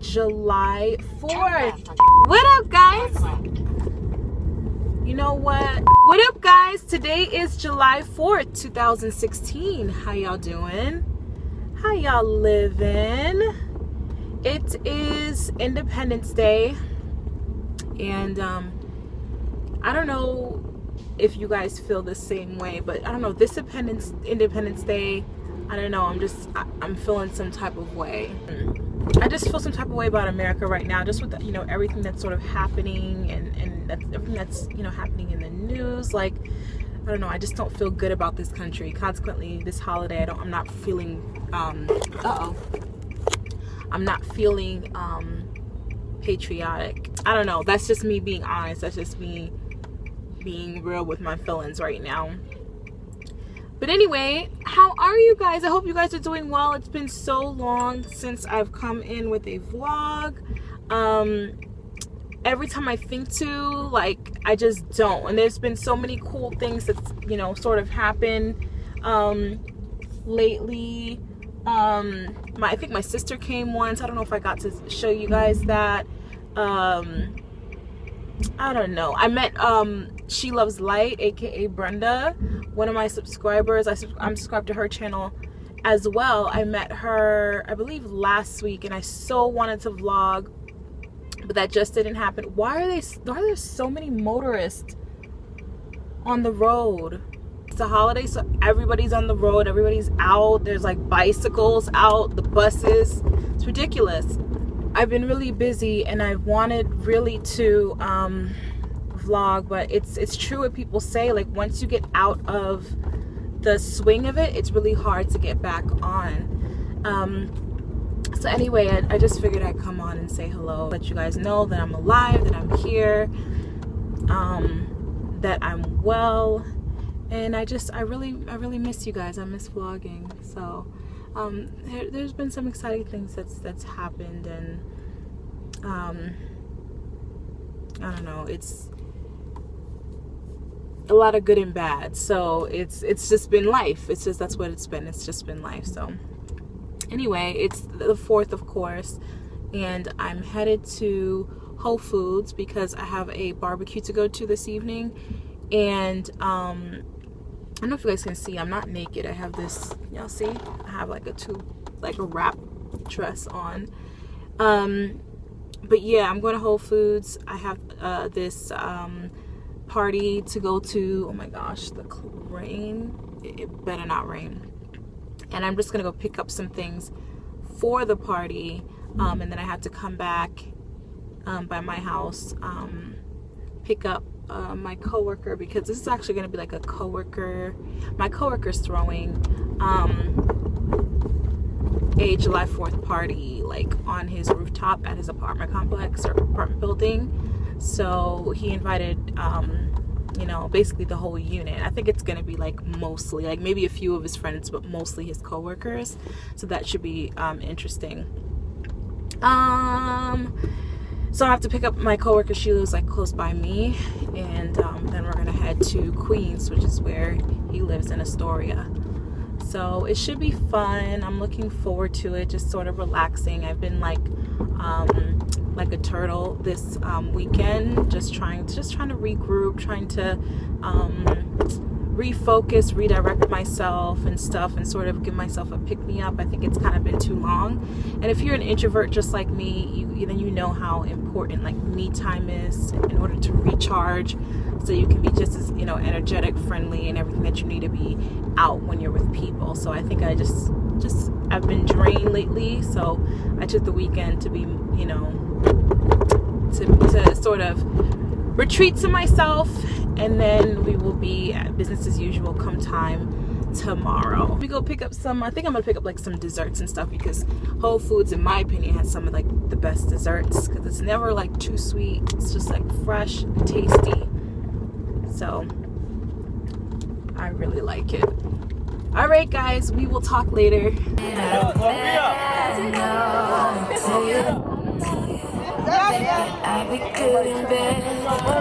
July 4th. What up, guys? You know what? What up, guys? Today is July 4th, 2016. How y'all doing? How y'all living? It is Independence Day, and I don't know if you guys feel the same way, but I don't know, this Independence Day, I don't know, I'm feeling some type of way. I just feel some type of way about America right now, just with, you know, everything that's sort of happening and everything that's, you know, happening in the news. Like, I don't know, I just don't feel good about this country. Consequently, this holiday, I'm not feeling, I'm not feeling patriotic. I don't know, that's just me being honest. That's just me being real with my feelings right now. But anyway, how are you guys? I hope you guys are doing well. It's been so long since I've come in with a vlog. Every time I think to, like, I just don't. And there's been so many cool things that's, you know, sort of happened lately. I think my sister came once. I don't know if I got to show you guys that. I don't know. I met She Loves Light, aka Brenda, one of my subscribers. I'm subscribed to her channel as well. I met her, I believe, last week, and I so wanted to vlog, but that just didn't happen. Why are there so many motorists on the road? It's a holiday, so everybody's on the road, everybody's out. There's like bicycles out, the buses. It's ridiculous. I've been really busy, and I wanted really to vlog, but it's true what people say, like, once you get out of the swing of it, it's really hard to get back on. So anyway, I just figured I'd come on and say hello, let you guys know that I'm alive, that I'm here, that I'm well, and I really miss you guys. I miss vlogging. So there's been some exciting things that's happened, and I don't know, it's a lot of good and bad. So it's just been life. That's what it's been. It's just been life. So anyway, it's the 4th, of course, and I'm headed to Whole Foods because I have a barbecue to go to this evening. And I don't know if you guys can see, I'm not naked. I have this, y'all see? I have like a wrap dress on. But yeah, I'm going to Whole Foods. I have this party to go to. Oh my gosh, the rain. It better not rain. And I'm just going to go pick up some things for the party. And then I have to come back by my house, pick up my coworker, because this is actually going to be like a coworker. My coworker's throwing a July 4th party, like, on his rooftop at his apartment complex or apartment building. So he invited you know, basically the whole unit. I think it's going to be like mostly, like, maybe a few of his friends, but mostly his coworkers. So that should be interesting. So I have to pick up my coworker. She lives like close by me, and then we're gonna head to Queens, which is where he lives, in Astoria. So it should be fun. I'm looking forward to it. Just sort of relaxing. I've been like a turtle this weekend, just trying to regroup, trying to refocus, redirect myself and stuff, and sort of give myself a pick-me-up. I think it's kind of been too long. And if you're an introvert just like me, then you know how important, like, me time is in order to recharge, so you can be just as, you know, energetic, friendly, and everything that you need to be out when you're with people. So I think I've been drained lately, so I took the weekend to be, you know, to sort of retreat to myself, and then we will be at business as usual come time tomorrow. We go pick up some, I think I'm gonna pick up like some desserts and stuff, because Whole Foods, in my opinion, has some of like the best desserts, because it's never like too sweet. It's just like fresh and tasty. So I really like it. All right, guys, we will talk later.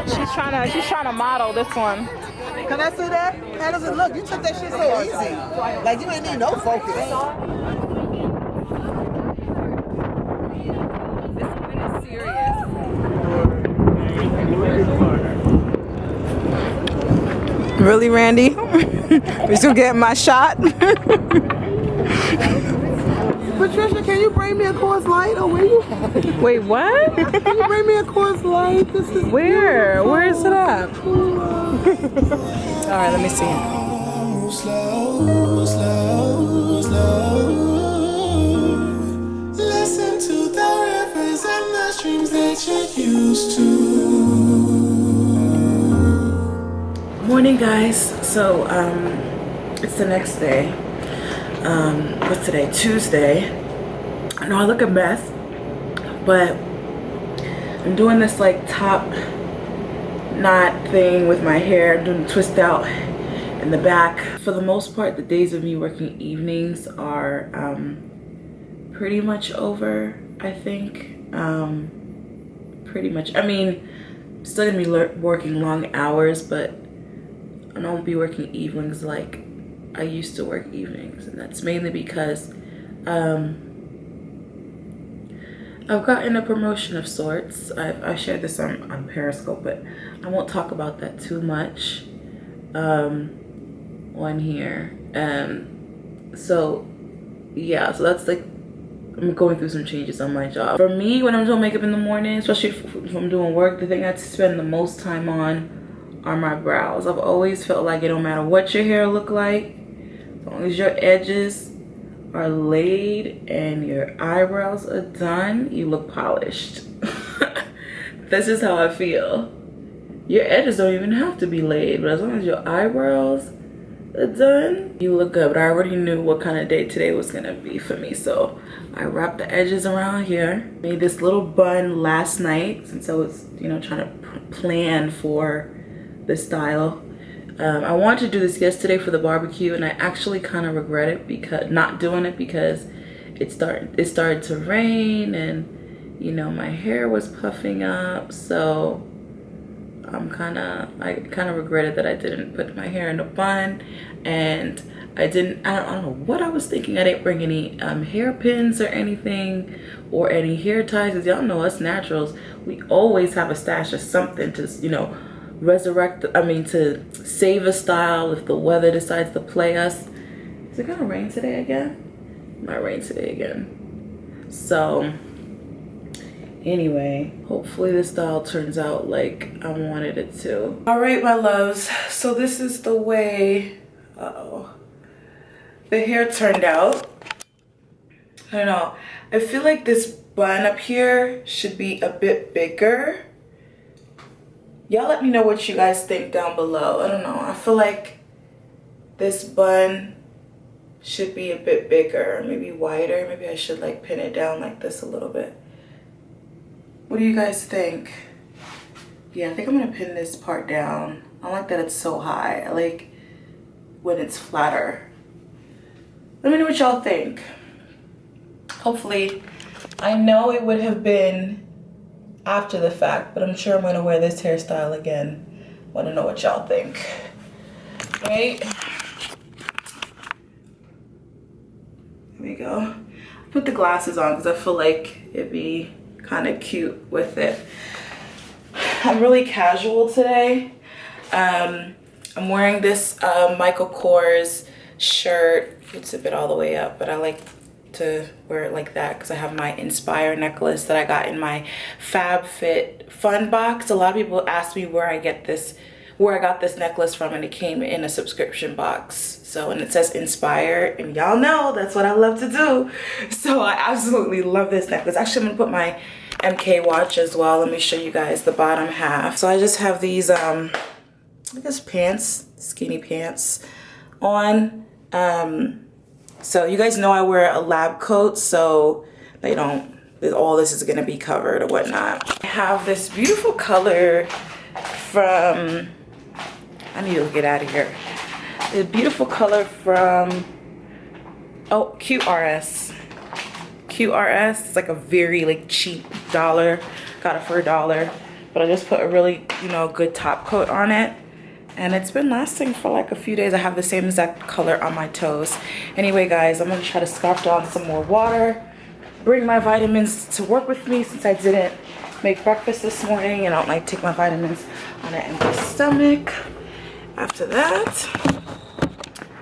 She's trying to model this one. Can I see that? How does it look? You took that shit so easy. Like, you ain't need no focus. Really, Randy? We still getting my shot? Patricia, can you bring me a Coors Light? Or where you? Wait, what? Can you bring me a Coors Light? This is Where? beautiful. Where is it at? All right, let me see. Slow, slow, slow. Listen to the rivers and the streams that you're used to. Morning, guys. So it's the next day. What's today? Tuesday. I know I look a mess, but I'm doing this like top knot thing with my hair. I'm doing the twist out in the back. For the most part, the days of me working evenings are pretty much over, I think. Pretty much. I mean, I'm still gonna be working long hours, but I don't be working evenings like I used to work evenings, and that's mainly because I've gotten a promotion of sorts. I shared this on Periscope, but I won't talk about that too much on here. So yeah, so that's like, I'm going through some changes on my job. For me, when I'm doing makeup in the morning, especially if I'm doing work, the thing I spend the most time on are my brows. I've always felt like it don't matter what your hair look like, as long as your edges are laid and your eyebrows are done, you look polished. That's just how I feel. Your edges don't even have to be laid, but as long as your eyebrows are done, you look good. But I already knew what kind of day today was gonna be for me, so I wrapped the edges around here. Made this little bun last night since I was, you know, trying to plan for this style. I wanted to do this yesterday for the barbecue, and I actually kind of regret it because not doing it because it started to rain, and you know, my hair was puffing up, so I kind of regretted that I didn't put my hair in a bun. And I don't know what I was thinking. I didn't bring any hairpins or anything, or any hair ties, because y'all know us naturals, we always have a stash of something to, you know, to save a style if the weather decides to play us. Is it gonna rain today again? It might rain today again. So anyway, hopefully this style turns out like I wanted it to. All right, my loves, so this is the way the hair turned out. I don't know, I feel like this bun up here should be a bit bigger. Y'all let me know what you guys think down below. I don't know, I feel like this bun should be a bit bigger, maybe wider. Maybe I should like pin it down like this a little bit. What do you guys think? Yeah, I think I'm gonna pin this part down. I like that it's so high. I like when it's flatter. Let me know what y'all think. Hopefully, I know it would have been after the fact, but I'm sure I'm gonna wear this hairstyle again. Wanna know what y'all think. Right? Here we go. Put the glasses on because I feel like it'd be kind of cute with it. I'm really casual today. I'm wearing this Michael Kors shirt. It's a bit all the way up, but I like to wear it like that because I have my Inspire necklace that I got in my FabFit Fun box. A lot of people ask me where I got this necklace from, and it came in a subscription box. So, and it says Inspire, and y'all know that's what I love to do. So I absolutely love this necklace. Actually, I'm gonna put my MK watch as well. Let me show you guys the bottom half. So I just have these I guess pants, skinny pants on. So you guys know I wear a lab coat, so they don't, all this is gonna be covered or whatnot. I have this beautiful color from, I need to get out of here. The beautiful color from, oh, QRS. QRS, it's like a very like cheap dollar. Got it for $1, but I just put a really, you know, good top coat on it. And it's been lasting for like a few days. I have the same exact color on my toes. Anyway, guys, I'm gonna try to scarf down some more water, bring my vitamins to work with me since I didn't make breakfast this morning, and I don't like to take my vitamins on an empty stomach. After that,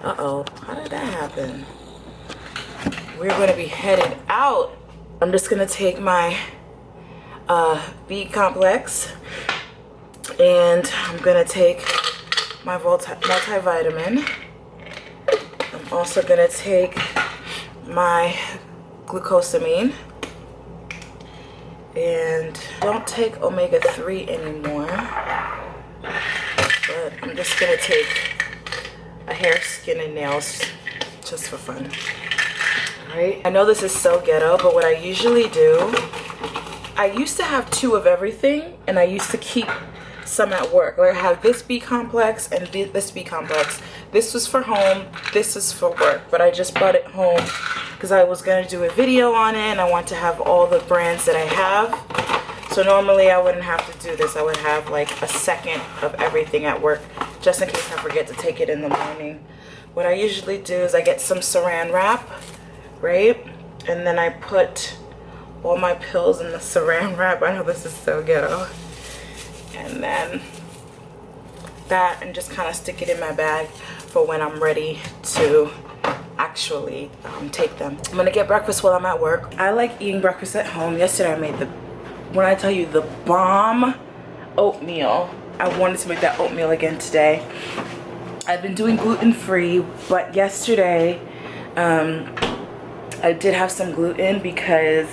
how did that happen? We're going to be headed out. I'm just going to take my B complex, and I'm going to take my multivitamin. I'm also going to take my glucosamine, and don't take omega-3 anymore, but I'm just going to take a hair, skin, and nails just for fun. Right? I know this is so ghetto, but what I usually do, I used to have 2 of everything, and I used to keep some at work. Like I have this B complex and this B complex. This was for home, this is for work, but I just brought it home because I was going to do a video on it, and I want to have all the brands that I have. So normally I wouldn't have to do this. I would have like a second of everything at work, just in case I forget to take it in the morning. What I usually do is I get some saran wrap, right? And then I put all my pills in the saran wrap. I know this is so ghetto. And then that, and just kind of stick it in my bag for when I'm ready to actually take them. I'm gonna get breakfast while I'm at work. I like eating breakfast at home. Yesterday I made when I tell you, the bomb oatmeal. I wanted to make that oatmeal again today. I've been doing gluten-free, but yesterday I did have some gluten because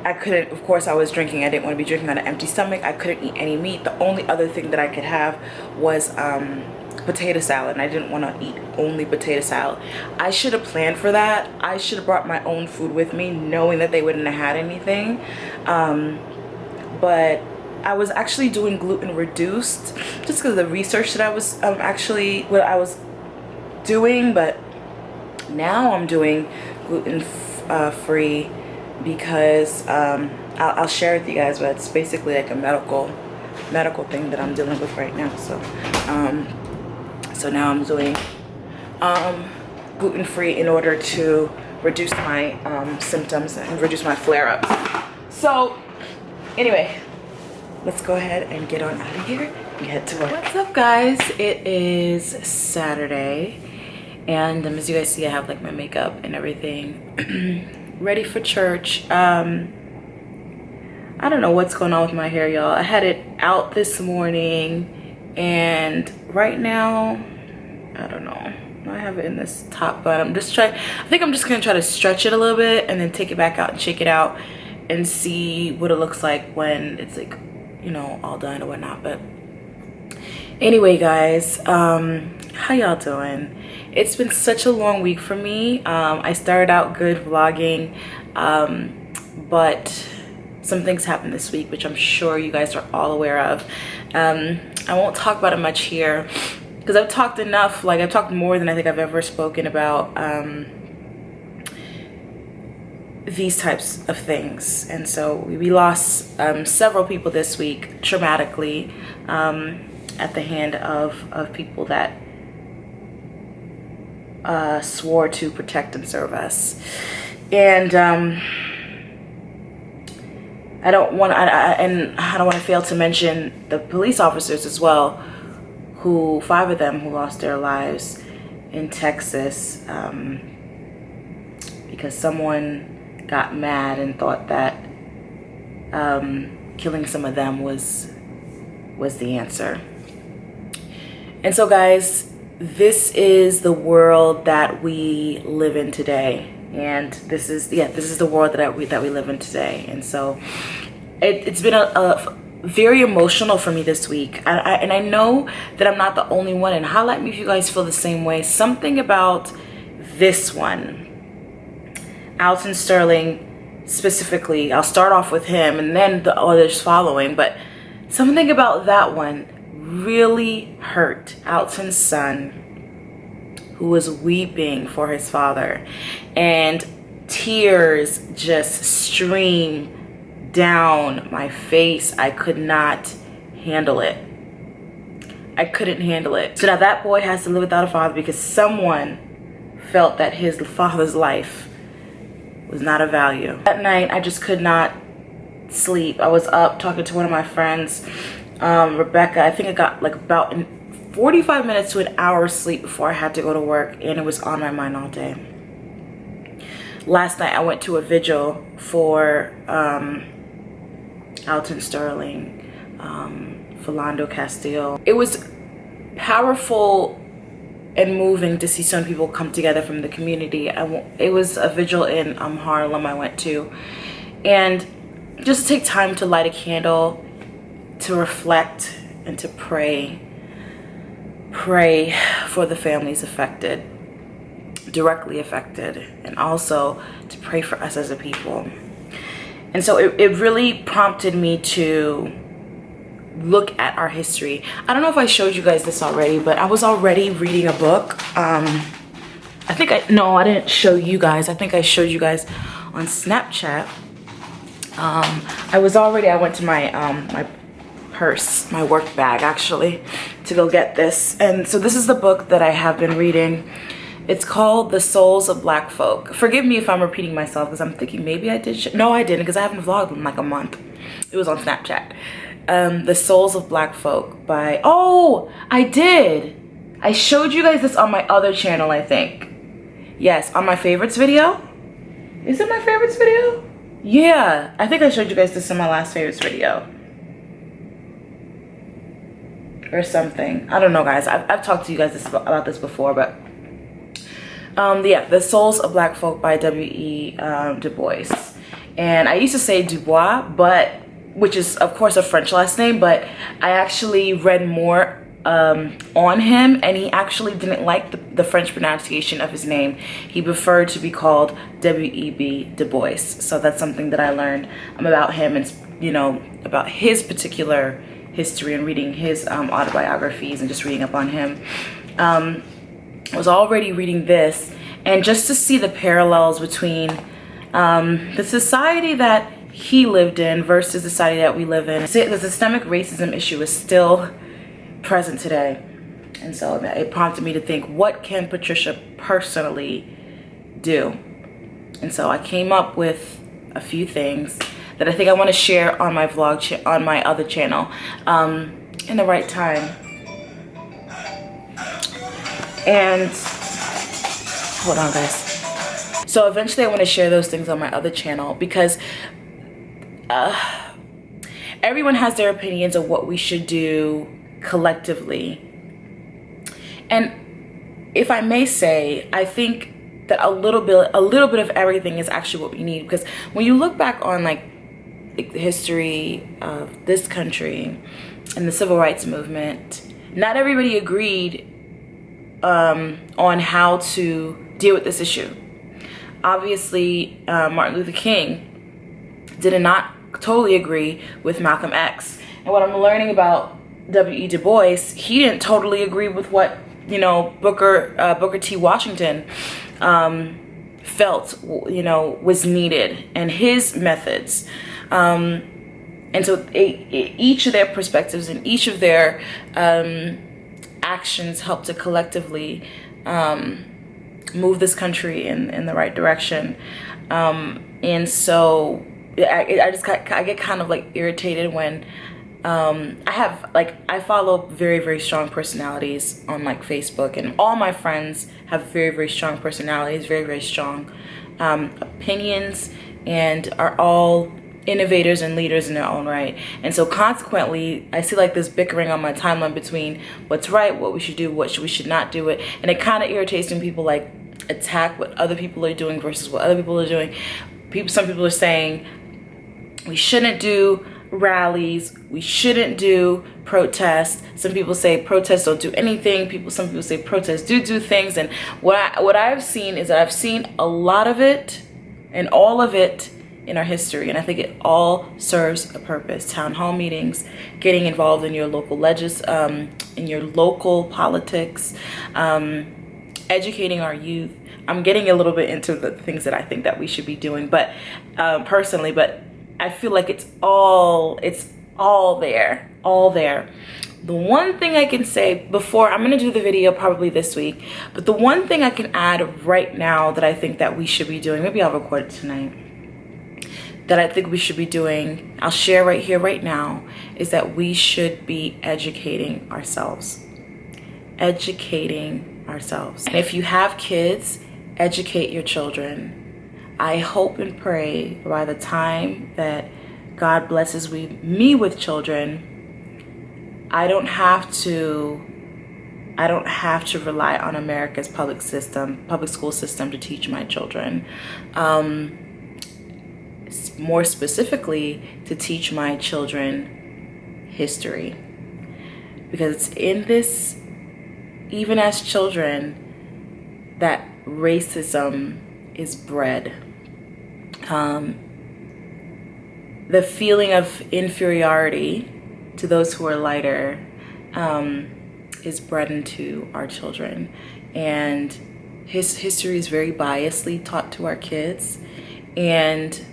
I couldn't, of course I was drinking. I didn't want to be drinking on an empty stomach. I couldn't eat any meat. The only other thing that I could have was potato salad, and I didn't want to eat only potato salad. I should have planned for that. I should have brought my own food with me, knowing that they wouldn't have had anything. But I was actually doing gluten reduced just because of the research that I was what I was doing, but now I'm doing gluten free because I'll share with you guys, but it's basically like a medical thing that I'm dealing with right now. So now I'm doing gluten-free in order to reduce my symptoms and reduce my flare-ups. So anyway, let's go ahead and get on out of here and head to work. What's up, guys? It is Saturday, and as you guys see, I have like my makeup and everything ready for church. I don't know what's going on with my hair, y'all. I had it out this morning, and right now, I don't know. I have it in this top bun. I think I'm just gonna try to stretch it a little bit and then take it back out and shake it out and see what it looks like when it's like, you know, all done or whatnot. But anyway, guys, how y'all doing? It's been such a long week for me. I started out good vlogging, but some things happened this week, which I'm sure you guys are all aware of. I won't talk about it much here because I've talked enough. Like, I've talked more than I think I've ever spoken about these types of things. And so we lost several people this week traumatically at the hand of people that swore to protect and serve us. And I don't want to fail to mention the police officers as well, who 5 of them who lost their lives in Texas because someone got mad and thought that killing some of them was the answer. And so, guys, this is the world that we live in today. And this is the world that we live in today. And so it's been a very emotional for me this week. And I know that I'm not the only one. And highlight me if you guys feel the same way. Something about this one, Alton Sterling specifically. I'll start off with him and then the others following. But something about that one really hurt. Alton's son, who was weeping for his father, and tears just streamed down my face. I could not handle it. I couldn't handle it. So now that boy has to live without a father because someone felt that his father's life was not of value. That night, I just could not sleep. I was up talking to one of my friends, Rebecca. I think I got like about 45 minutes to an hour sleep before I had to go to work, and it was on my mind all day. Last night I went to a vigil for Alton Sterling, Philando Castile. It was powerful and moving to see some people come together from the community. It was a vigil in Harlem I went to, and just to take time to light a candle, to reflect and to pray for the families affected, directly affected, and also to pray for us as a people. And so it really prompted me to look at our history. I don't know if I showed you guys this already, but I was already reading a book. I didn't show you guys. I think I showed you guys on Snapchat. I went to my my purse, my work bag actually, to go get this. And so this is the book that I have been reading. It's called The Souls of Black Folk. Forgive me if I'm repeating myself, because I'm thinking maybe I did. No, I didn't, because I haven't vlogged in like a month. It was on Snapchat. The Souls of Black Folk by, oh, I did. I showed you guys this on my other channel, I think. Yes, on my favorites video. Is it my favorites video? Yeah, I think I showed you guys this in my last favorites video. Or something. I don't know, guys. I've talked to you guys about this before, but yeah, The Souls of Black Folk by W.E. Du Bois. And I used to say Dubois, which is of course a French last name, but I actually read more on him, and he actually didn't like the French pronunciation of his name. He preferred to be called W.E.B. Du Bois. So that's something that I learned about him, and about his particular history, and reading his autobiographies and just reading up on him. I was already reading this, and just to see the parallels between the society that he lived in versus the society that we live in. The systemic racism issue is still present today. And so it prompted me to think, what can Patricia personally do? And so I came up with a few things that I think I want to share on my vlog, on my other channel, in the right time. And hold on, guys. So eventually I want to share those things on my other channel, because everyone has their opinions of what we should do collectively. And if I may say, I think that a little bit of everything is actually what we need, because when you look back on like the history of this country and the civil rights movement, not everybody agreed on how to deal with this issue. Obviously, Martin Luther King did not totally agree with Malcolm X. And what I'm learning about W.E. Du Bois, he didn't totally agree with what, Booker T. Washington felt, was needed, and his methods. And so each of their perspectives and each of their actions help to collectively move this country in the right direction. And so I get kind of like irritated when I follow very, very strong personalities on like Facebook, and all my friends have very, very strong personalities, very, very strong opinions, and are all innovators and leaders in their own right. And so consequently, I see like this bickering on my timeline between what's right, what we should do, what we should not do it. And it kind of irritates when people like attack what other people are doing versus what other people are doing. Some people are saying we shouldn't do rallies, we shouldn't do protests. Some people say protests don't do anything. Some people say protests do things. And what I've seen is that I've seen a lot of it and all of it in our history, and I think it all serves a purpose. Town hall meetings, getting involved in your local in your local politics, educating our youth. I'm getting a little bit into the things that I think that we should be doing, but personally, but I feel like it's all there. The one thing I can say before, I'm gonna do the video probably this week, but the one thing I can add right now that I think that we should be doing, maybe I'll record it tonight. that I think we should be doing, I'll share right here, right now, is that we should be educating ourselves. Educating ourselves. And if you have kids, educate your children. I hope and pray by the time that God blesses me with children, I don't have to rely on America's public school system to teach my children. More specifically, to teach my children history. Because it's in this, even as children, that racism is bred. The feeling of inferiority to those who are lighter is bred into our children. And his history is very biasly taught to our kids. And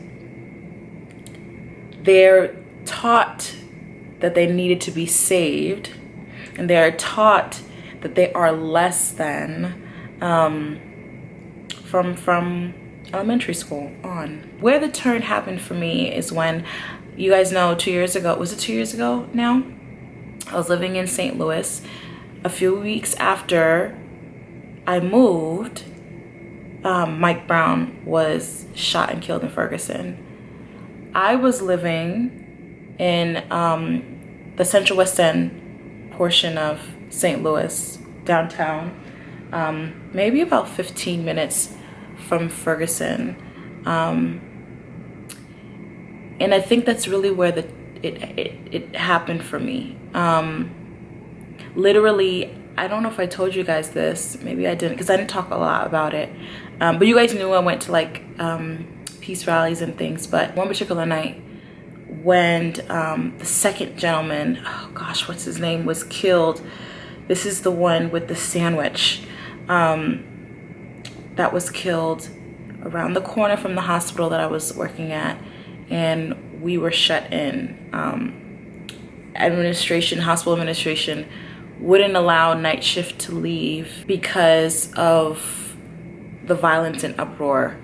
they're taught that they needed to be saved. And they are taught that they are less than from elementary school on. Where the turn happened for me is when, you guys know, 2 years ago, was it 2 years ago now? I was living in St. Louis. A few weeks after I moved, Mike Brown was shot and killed in Ferguson. I was living in the Central West End portion of St. Louis, downtown, maybe about 15 minutes from Ferguson. And I think that's really where it happened for me. Literally, I don't know if I told you guys this, maybe I didn't, because I didn't talk a lot about it. But you guys knew I went to like peace rallies and things. But one particular night when the second gentleman, oh gosh, what's his name, was killed. This is the one with the sandwich that was killed around the corner from the hospital that I was working at. And we were shut in. Hospital administration wouldn't allow night shift to leave because of the violence and uproar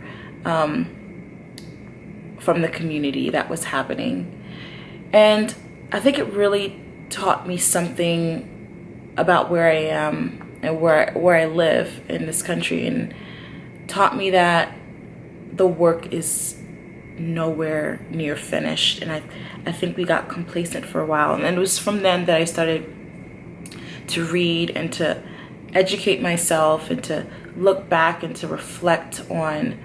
from the community that was happening. And I think it really taught me something about where I am and where I live in this country, and taught me that the work is nowhere near finished. And I think we got complacent for a while. And it was from then that I started to read and to educate myself and to look back and to reflect on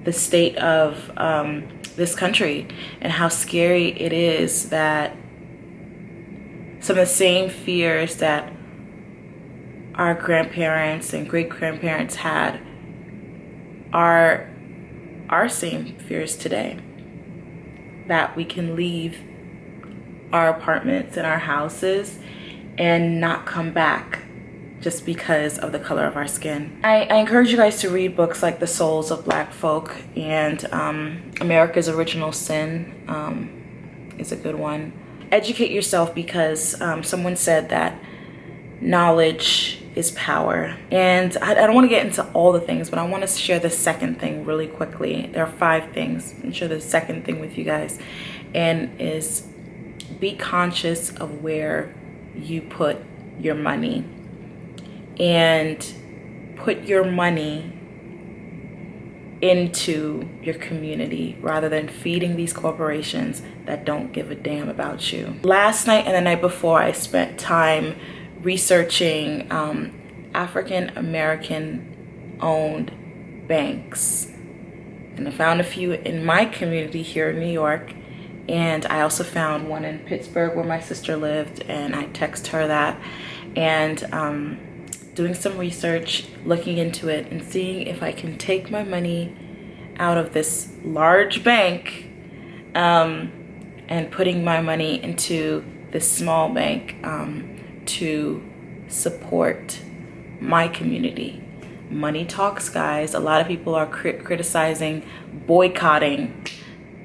the state of this country and how scary it is that some of the same fears that our grandparents and great-grandparents had are our same fears today. That we can leave our apartments and our houses and not come back just because of the color of our skin. I encourage you guys to read books like The Souls of Black Folk and America's Original Sin is a good one. Educate yourself, because someone said that knowledge is power. And I don't want to get into all the things, but I want to share the second thing really quickly. There are 5 things. I'm share the second thing with you guys, and is be conscious of where you put your money, and put your money into your community rather than feeding these corporations that don't give a damn about you. Last night and the night before, I spent time researching African American owned banks, and I found a few in my community here in New York, and I also found one in Pittsburgh where my sister lived, and I texted her that, and doing some research, looking into it, and seeing if I can take my money out of this large bank and putting my money into this small bank to support my community. Money talks, guys. A lot of people are criticizing boycotting,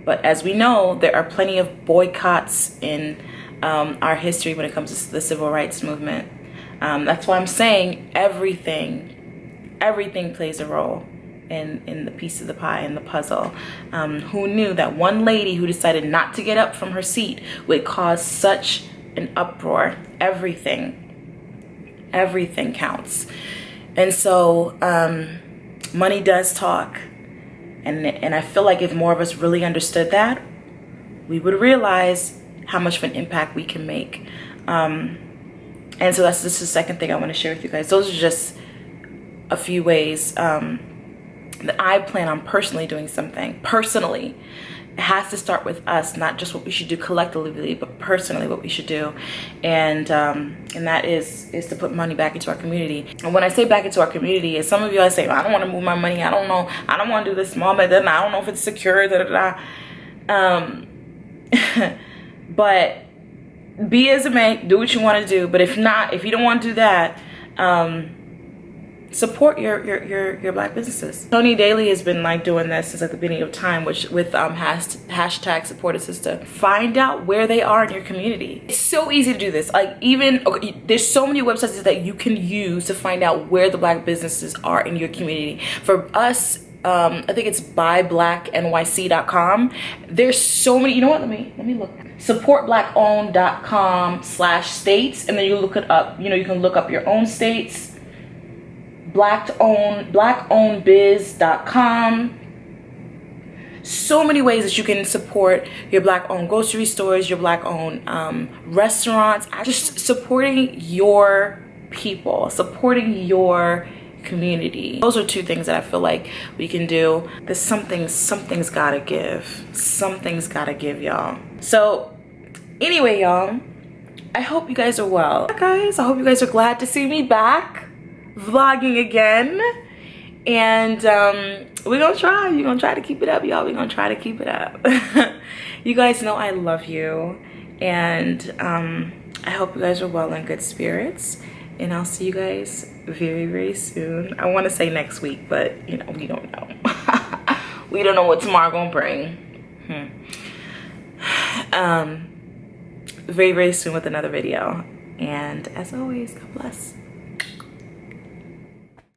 but as we know, there are plenty of boycotts in our history when it comes to the civil rights movement. That's why I'm saying everything everything plays a role in the piece of the pie and the puzzle. Who knew that one lady who decided not to get up from her seat would cause such an uproar? Everything counts. And so money does talk, and I feel like if more of us really understood that, we would realize how much of an impact we can make. And so this is the second thing I want to share with you guys. Those are just a few ways that I plan on personally doing something. Personally, it has to start with us, not just what we should do collectively, but personally what we should do. And that is to put money back into our community. And when I say back into our community, as some of you guys say, I don't want to move my money, I don't know, I don't want to do this small method, I don't know if it's secure, but be as it may, do what you want to do. But if not, if you don't want to do that, support your black businesses. Tony Daly has been like doing this since like the beginning of time, which with hashtag support a sister. Find out where they are in your community. It's so easy to do this. Like even there's so many websites that you can use to find out where the black businesses are in your community. For us, I think it's buyblacknyc.com. There's so many. You know what? Let me look. Supportblackowned.com/states, and then you look it up. You know, you can look up your own states. blackownedbiz.com. So many ways that you can support your black owned grocery stores, your black owned restaurants. Just supporting your people, supporting your community. Those are two things that I feel like we can do. There's something's gotta give. Something's gotta give, y'all. So anyway, y'all, I hope you guys are well. Guys, I hope you guys are glad to see me back vlogging again. And we're gonna try to keep it up, y'all. We're gonna try to keep it up. You guys know I love you, and I hope you guys are well in good spirits, and I'll see you guys very, very soon. I want to say next week, but you know, we don't know. We don't know what tomorrow gonna bring. Very, very soon with another video, and as always, God bless.